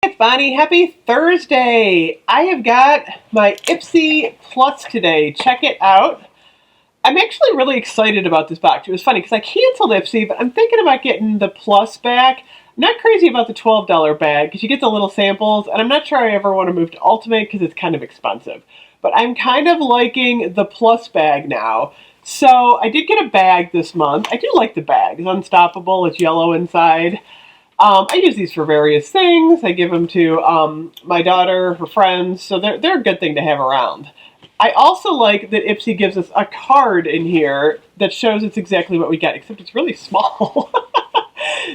It's Bonnie. Happy Thursday. I have got my IPSY Plus today. Check it out. I'm actually really excited about this box. It was funny because I canceled IPSY, but I'm thinking about getting the Plus back. I'm not crazy about the $12 bag because you get the little samples, and I'm not sure I ever want to move to Ultimate because it's kind of expensive. But I'm kind of liking the Plus bag now. So I did get a bag this month. I do like the bag. It's unstoppable. It's yellow inside. I use these for various things. I give them to my daughter, her friends, so they're a good thing to have around. I also like that IPSY gives us a card in here that shows it's exactly what we get, except it's really small.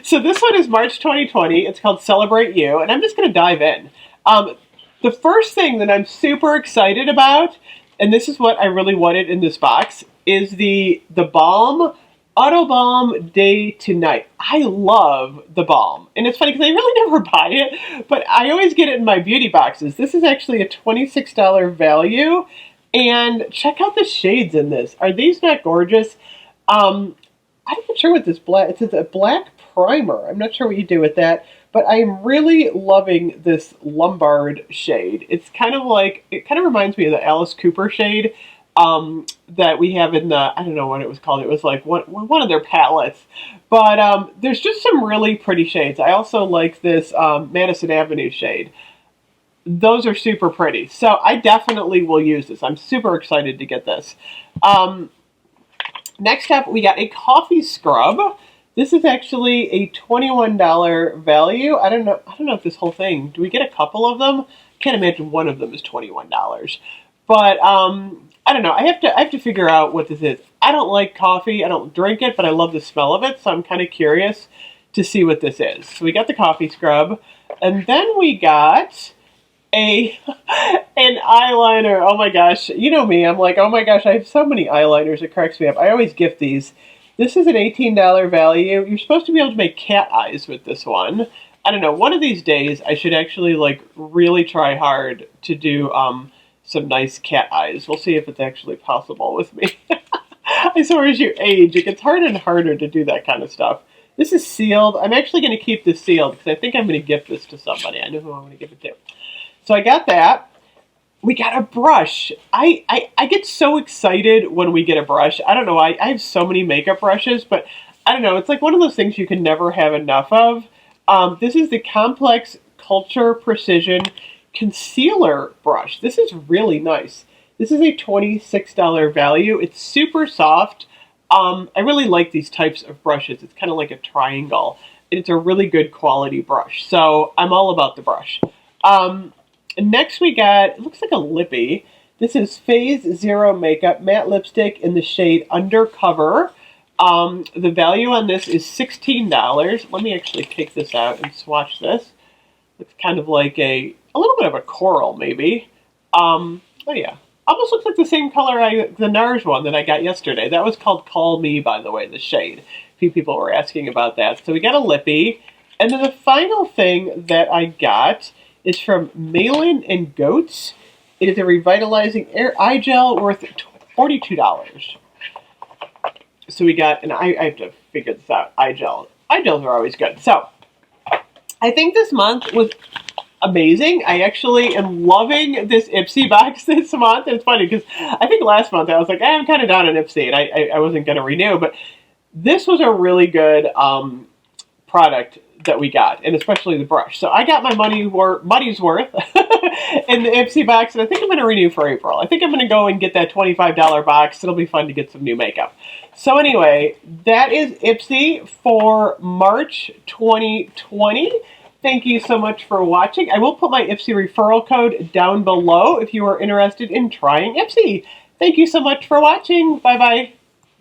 So this one is March 2020. It's called Celebrate You, and I'm just going to dive in. The first thing that I'm super excited about, and this is what I really wanted in this box, is the balm. Auto Balm Day to Night. I love the balm. And it's funny because I really never buy it, but I always get it in my beauty boxes. This is actually a $26 value. And check out the shades in this. Are these not gorgeous? I'm not sure what this black, it's a black primer. I'm not sure what you do with that, but I'm really loving this Lombard shade. It's kind of like, it kind of reminds me of the Alice Cooper shade. That we have in the, I don't know what it was called. It was like one of their palettes. But there's just some really pretty shades. I also like this Madison Avenue shade. Those are super pretty. So I definitely will use this. I'm super excited to get this. Next up, we got a coffee scrub. This is actually a $21 value. I don't know if this whole thing, do we get a couple of them? I can't imagine one of them is $21. But I don't know. I have to figure out what this is. I don't like coffee. I don't drink it, but I love the smell of it. So I'm kind of curious to see what this is. So we got the coffee scrub, and then we got an eyeliner. Oh my gosh. You know me. I'm like, oh my gosh, I have so many eyeliners. It cracks me up. I always gift these. This is an $18 value. You're supposed to be able to make cat eyes with this one. I don't know. One of these days, I should actually like really try hard to do some nice cat eyes. We'll see if it's actually possible with me. I swear as you age, it gets harder and harder to do that kind of stuff. This is sealed. I'm actually going to keep this sealed because I think I'm going to gift this to somebody. I know who I'm going to give it to. So I got that. We got a brush. I get so excited when we get a brush. I don't know. I have so many makeup brushes, but I don't know. It's like one of those things you can never have enough of. This is the Complex Culture Precision Concealer brush. This is really nice. This is a $26 value. It's super soft. I really like these types of brushes. It's kind of like a triangle. It's a really good quality brush. So I'm all about the brush. Next we got, it looks like a lippy. This is Phase Zero Makeup Matte Lipstick in the shade Undercover. The value on this is $16. Let me actually take this out and swatch this. Looks kind of like a little bit of a coral, maybe. Oh yeah. Almost looks like the same color the NARS one that I got yesterday. That was called Call Me, by the way, the shade. A few people were asking about that. So we got a lippy. And then the final thing that I got is from Malin and Goats. It is a revitalizing eye gel worth $42. So we got, and I have to figure this out, eye gel. Eye gels are always good. So I think this month was amazing. I actually am loving this IPSY box this month. It's funny because I think last month I was like, I'm kind of down on IPSY and I wasn't going to renew, but this was a really good product that we got, and especially the brush. So I got my money's worth in the IPSY box, and I think I'm going to renew for April. I think I'm going to go and get that $25 box. It'll be fun to get some new makeup. So anyway, that is IPSY for March 2020. Thank you so much for watching. I will put my IPSY referral code down below if you are interested in trying IPSY. Thank you so much for watching. Bye-bye.